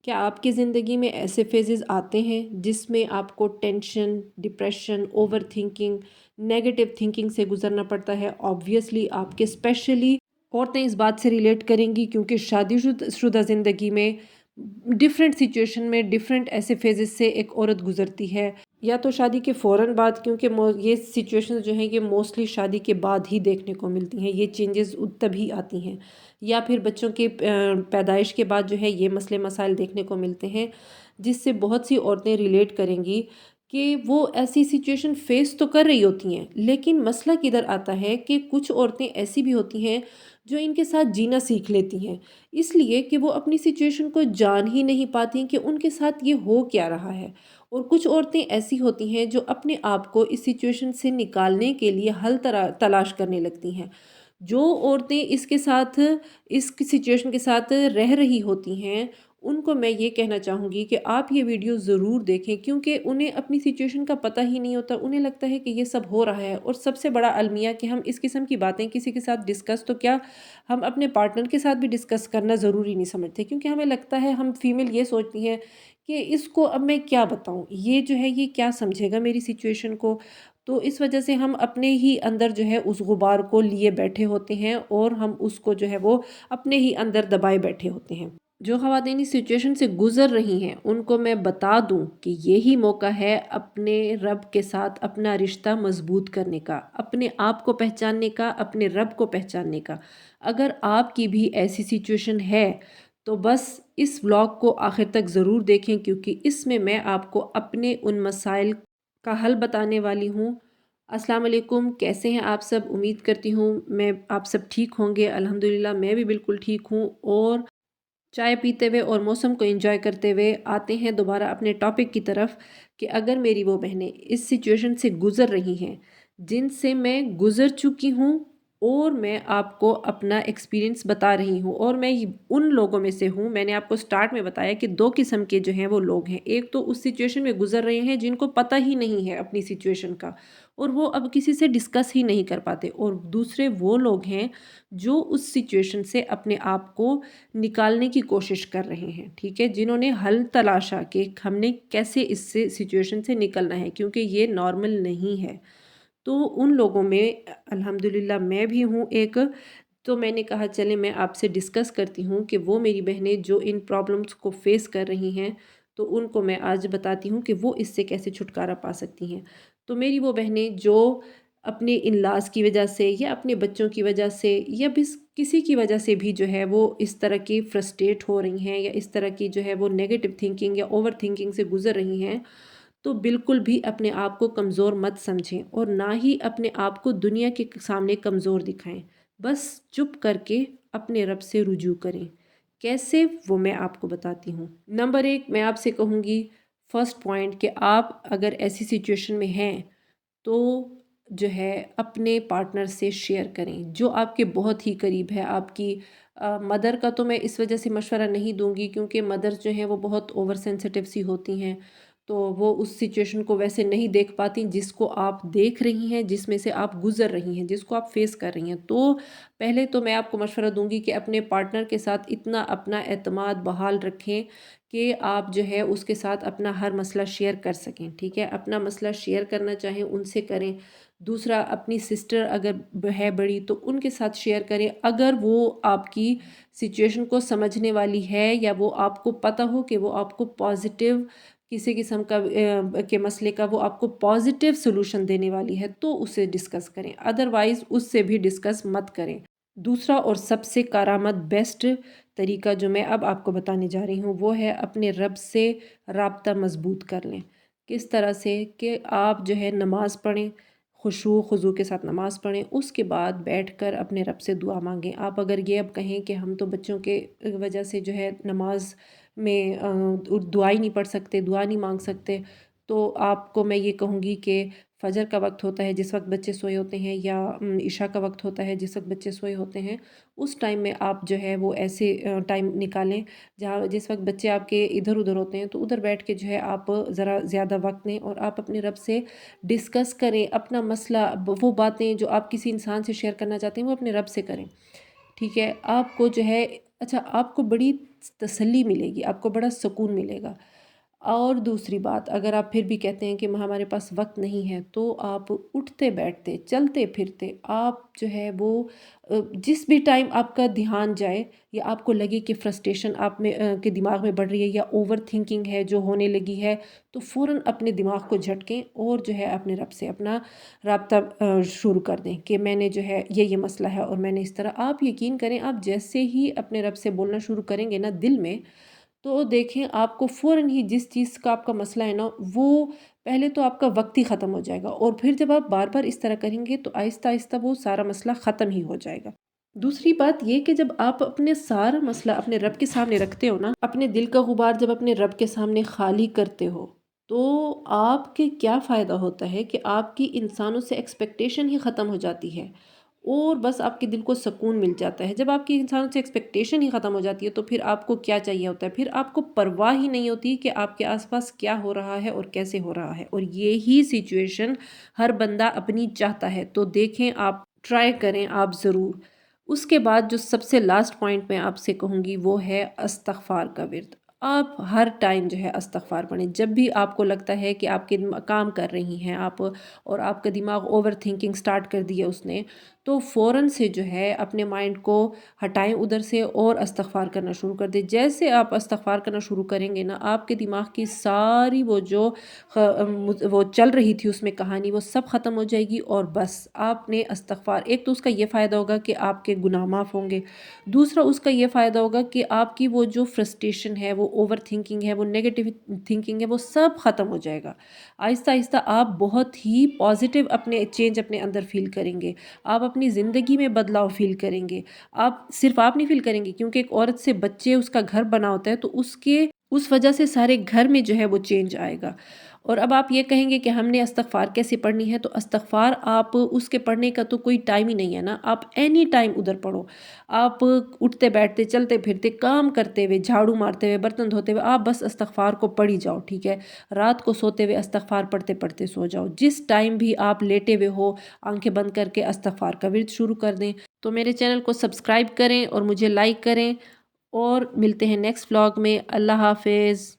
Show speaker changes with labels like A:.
A: کیا آپ کی زندگی میں ایسے فیزز آتے ہیں جس میں آپ کو tension, depression, over thinking, negative thinking سے گزرنا پڑتا ہے؟ آبویسلی آپ کے اسپیشلی عورتیں اس بات سے ریلیٹ کریں گی، کیونکہ شادی شدہ زندگی میں ڈفرینٹ سچویشن میں ڈفرینٹ ایسے فیزز سے ایک عورت گزرتی ہے، یا تو شادی کے فوراً بعد، کیونکہ یہ سچویشنز جو ہیں یہ موسٹلی شادی کے بعد ہی دیکھنے کو ملتی ہیں، یہ چینجز تبھی آتی ہیں، یا پھر بچوں کے پیدائش کے بعد جو ہے یہ مسئلے مسائل دیکھنے کو ملتے ہیں، جس سے بہت سی عورتیں ریلیٹ کریں گی کہ وہ ایسی سچویشن فیس تو کر رہی ہوتی ہیں، لیکن مسئلہ کدھر آتا ہے کہ کچھ عورتیں ایسی بھی ہوتی ہیں جو ان کے ساتھ جینا سیکھ لیتی ہیں، اس لیے کہ وہ اپنی سچویشن کو جان ہی نہیں پاتی کہ ان کے ساتھ یہ ہو کیا رہا ہے، اور کچھ عورتیں ایسی ہوتی ہیں جو اپنے آپ کو اس سچویشن سے نکالنے کے لیے حل تلاش کرنے لگتی ہیں۔ جو عورتیں اس سچویشن کے ساتھ رہ رہی ہوتی ہیں، ان کو میں یہ کہنا چاہوں گی کہ آپ یہ ویڈیو ضرور دیکھیں، کیونکہ انہیں اپنی سچویشن کا پتہ ہی نہیں ہوتا، انہیں لگتا ہے کہ یہ سب ہو رہا ہے، اور سب سے بڑا المیہ کہ ہم اس قسم کی باتیں کسی کے ساتھ ڈسکس تو کیا، ہم اپنے پارٹنر کے ساتھ بھی ڈسکس کرنا ضروری نہیں سمجھتے، کیونکہ ہمیں لگتا ہے ہم فیمیل یہ سوچتی ہیں کہ اس کو اب میں کیا بتاؤں، یہ جو ہے یہ کیا سمجھے گا میری سچویشن کو، تو اس وجہ سے ہم اپنے ہی اندر جو ہے اس غبار کو لیے بیٹھے ہوتے ہیں، اور ہم اس کو جو ہے وہ اپنے ہی اندر دبائے بیٹھے ہوتے ہیں۔ جو خواتین اس سچویشن سے گزر رہی ہیں ان کو میں بتا دوں کہ یہی موقع ہے اپنے رب کے ساتھ اپنا رشتہ مضبوط کرنے کا، اپنے آپ کو پہچاننے کا، اپنے رب کو پہچاننے کا۔ اگر آپ کی بھی ایسی سچویشن ہے تو بس اس ولاگ کو آخر تک ضرور دیکھیں، کیونکہ اس میں آپ کو اپنے ان مسائل کا حل بتانے والی ہوں۔ السلام علیکم، کیسے ہیں آپ سب؟ امید کرتی ہوں میں آپ سب ٹھیک ہوں گے۔ الحمدللہ میں بھی بالکل ٹھیک ہوں، اور چائے پیتے ہوئے اور موسم کو انجوائے کرتے ہوئے آتے ہیں دوبارہ اپنے ٹاپک کی طرف، کہ اگر میری وہ بہنیں اس سچویشن سے گزر رہی ہیں جن سے میں گزر چکی ہوں، اور میں آپ کو اپنا ایکسپیرینس بتا رہی ہوں، اور میں ان لوگوں میں سے ہوں، میں نے آپ کو سٹارٹ میں بتایا کہ دو قسم کے جو ہیں وہ لوگ ہیں، ایک تو اس سچویشن میں گزر رہے ہیں جن کو پتہ ہی نہیں ہے اپنی سچویشن کا، اور وہ اب کسی سے ڈسکس ہی نہیں کر پاتے، اور دوسرے وہ لوگ ہیں جو اس سچویشن سے اپنے آپ کو نکالنے کی کوشش کر رہے ہیں، ٹھیک ہے، جنہوں نے حل تلاشا کہ ہم نے کیسے اس سے سچویشن سے نکلنا ہے، کیونکہ یہ نارمل نہیں ہے۔ تو ان لوگوں میں الحمدللہ میں بھی ہوں ایک، تو میں نے کہا چلے میں آپ سے ڈسکس کرتی ہوں کہ وہ میری بہنیں جو ان پرابلمس کو فیس کر رہی ہیں، تو ان کو میں آج بتاتی ہوں کہ وہ اس سے کیسے چھٹکارا پا سکتی ہیں۔ تو میری وہ بہنیں جو اپنے انلاز کی وجہ سے، یا اپنے بچوں کی وجہ سے، یا بس کسی کی وجہ سے بھی جو ہے وہ اس طرح کی فرسٹریٹ ہو رہی ہیں، یا اس طرح کی جو ہے وہ نیگیٹو تھنکنگ یا اوور تھنکنگ سے گزر رہی ہیں، تو بالکل بھی اپنے آپ کو کمزور مت سمجھیں، اور نہ ہی اپنے آپ کو دنیا کے سامنے کمزور دکھائیں، بس چپ کر کے اپنے رب سے رجوع کریں۔ کیسے، وہ میں آپ کو بتاتی ہوں۔ نمبر 1 میں آپ سے کہوں گی، فرسٹ پوائنٹ، کہ آپ اگر ایسی سچویشن میں ہیں تو جو ہے اپنے پارٹنر سے شیئر کریں، جو آپ کے بہت ہی قریب ہے۔ آپ کی مدر کا تو میں اس وجہ سے مشورہ نہیں دوں گی، کیونکہ مدرز جو ہیں وہ بہت اوور سینسٹیو سی ہوتی ہیں، تو وہ اس سچویشن کو ویسے نہیں دیکھ پاتی جس کو آپ دیکھ رہی ہیں، جس میں سے آپ گزر رہی ہیں، جس کو آپ فیس کر رہی ہیں۔ تو پہلے تو میں آپ کو مشورہ دوں گی کہ اپنے پارٹنر کے ساتھ اتنا اپنا اعتماد بحال رکھیں کہ آپ جو ہے اس کے ساتھ اپنا ہر مسئلہ شیئر کر سکیں، ٹھیک ہے، اپنا مسئلہ شیئر کرنا چاہیں ان سے کریں۔ دوسرا، اپنی سسٹر اگر ہے بڑی تو ان کے ساتھ شیئر کریں، اگر وہ آپ کی سچویشن کو سمجھنے والی ہے، یا وہ آپ کو پتہ ہو کہ وہ آپ کو پازیٹیو کسی قسم کا کے مسئلے کا وہ آپ کو پازیٹیو سلوشن دینے والی ہے، تو اسے ڈسکس کریں، ادروائز اس سے بھی ڈسکس مت کریں۔ دوسرا اور سب سے کارآمد بیسٹ طریقہ جو میں اب آپ کو بتانے جا رہی ہوں، وہ ہے اپنے رب سے رابطہ مضبوط کر لیں۔ کس طرح سے؟ کہ آپ جو ہے نماز پڑھیں، خشوع خضوع کے ساتھ نماز پڑھیں، اس کے بعد بیٹھ کر اپنے رب سے دعا مانگیں۔ آپ اگر یہ اب کہیں کہ ہم تو بچوں کے وجہ سے جو ہے نماز میں دعا ہی نہیں پڑھ سکتے، دعا نہیں مانگ سکتے، تو آپ کو میں یہ کہوں گی کہ فجر کا وقت ہوتا ہے جس وقت بچے سوئے ہوتے ہیں، یا عشاء کا وقت ہوتا ہے جس وقت بچے سوئے ہوتے ہیں، اس ٹائم میں آپ جو ہے وہ ایسے ٹائم نکالیں جس وقت بچے آپ کے ادھر ادھر ہوتے ہیں، تو ادھر بیٹھ کے جو ہے آپ ذرا زیادہ وقت لیں، اور آپ اپنے رب سے ڈسکس کریں اپنا مسئلہ، وہ باتیں جو آپ کسی انسان سے شیئر کرنا چاہتے ہیں وہ اپنے رب سے کریں، ٹھیک ہے۔ آپ کو جو ہے اچھا آپ کو بڑی تسلی ملے گی، آپ کو بڑا سکون ملے گا۔ اور دوسری بات، اگر آپ پھر بھی کہتے ہیں کہ ہمارے پاس وقت نہیں ہے، تو آپ اٹھتے بیٹھتے چلتے پھرتے آپ جو ہے وہ جس بھی ٹائم آپ کا دھیان جائے یا آپ کو لگے کہ فرسٹریشن آپ میں کے دماغ میں بڑھ رہی ہے یا اوور تھنکنگ ہے جو ہونے لگی ہے، تو فوراً اپنے دماغ کو جھٹکیں اور جو ہے اپنے رب سے اپنا رابطہ شروع کر دیں کہ میں نے جو ہے یہ مسئلہ ہے اور میں نے اس طرح۔ آپ یقین کریں، آپ جیسے ہی اپنے رب سے بولنا شروع کریں گے نا دل میں، تو دیکھیں آپ کو فوراً ہی جس چیز کا آپ کا مسئلہ ہے نا، وہ پہلے تو آپ کا وقت ہی ختم ہو جائے گا، اور پھر جب آپ بار بار اس طرح کریں گے تو آہستہ آہستہ وہ سارا مسئلہ ختم ہی ہو جائے گا۔ دوسری بات یہ کہ جب آپ اپنے سارا مسئلہ اپنے رب کے سامنے رکھتے ہو نا، اپنے دل کا غبار جب اپنے رب کے سامنے خالی کرتے ہو، تو آپ کے کیا فائدہ ہوتا ہے کہ آپ کی انسانوں سے ایکسپیکٹیشن ہی ختم ہو جاتی ہے، اور بس آپ کے دل کو سکون مل جاتا ہے۔ جب آپ کی انسانوں سے ایکسپیکٹیشن ہی ختم ہو جاتی ہے تو پھر آپ کو کیا چاہیے ہوتا ہے، پھر آپ کو پرواہ ہی نہیں ہوتی کہ آپ کے آس پاس کیا ہو رہا ہے اور کیسے ہو رہا ہے، اور یہی سچویشن ہر بندہ اپنی چاہتا ہے۔ تو دیکھیں، آپ ٹرائی کریں آپ ضرور۔ اس کے بعد جو سب سے لاسٹ پوائنٹ میں آپ سے کہوں گی وہ ہے استغفار کا ورد۔ آپ ہر ٹائم جو ہے استغفار پڑھیں، جب بھی آپ کو لگتا ہے کہ آپ کے کام کر رہی ہیں آپ اور آپ کا دماغ اوور تھنکنگ سٹارٹ کر دی ہے اس نے، تو فوراً سے جو ہے اپنے مائنڈ کو ہٹائیں ادھر سے اور استغفار کرنا شروع کر دیں۔ جیسے آپ استغفار کرنا شروع کریں گے نا، آپ کے دماغ کی ساری وہ جو وہ چل رہی تھی اس میں کہانی، وہ سب ختم ہو جائے گی، اور بس آپ نے استغفار، ایک تو اس کا یہ فائدہ ہوگا کہ آپ کے گناہ معاف ہوں گے، دوسرا اس کا یہ فائدہ ہوگا کہ آپ کی وہ جو فرسٹریشن ہے، وہ اوور تھنکنگ ہے، وہ نیگیٹو تھنکنگ ہے، وہ سب ختم ہو جائے گا۔ آہستہ آہستہ آپ بہت ہی پازیٹیو اپنے چینج اپنے اندر فیل کریں گے، آپ اپنی زندگی میں بدلاؤ فیل کریں گے۔ آپ صرف آپ نہیں فیل کریں گے، کیونکہ ایک عورت سے بچے اس کا گھر بنا ہوتا ہے، تو اس وجہ سے سارے گھر میں جو ہے وہ چینج آئے گا۔ اور اب آپ یہ کہیں گے کہ ہم نے استغفار کیسے پڑھنی ہے، تو استغفار آپ اس کے پڑھنے کا تو کوئی ٹائم ہی نہیں ہے نا، آپ اینی ٹائم ادھر پڑھو۔ آپ اٹھتے بیٹھتے چلتے پھرتے کام کرتے ہوئے، جھاڑو مارتے ہوئے، برتن دھوتے ہوئے، آپ بس استغفار کو پڑھی جاؤ، ٹھیک ہے؟ رات کو سوتے ہوئے استغفار پڑھتے پڑھتے سو جاؤ، جس ٹائم بھی آپ لیٹے ہوئے ہو آنکھیں بند کر کے استغفار کا ورد شروع کر دیں۔ تو میرے چینل کو سبسکرائب کریں اور مجھے لائک کریں، اور ملتے ہیں نیکسٹ ولاگ میں۔ اللہ حافظ۔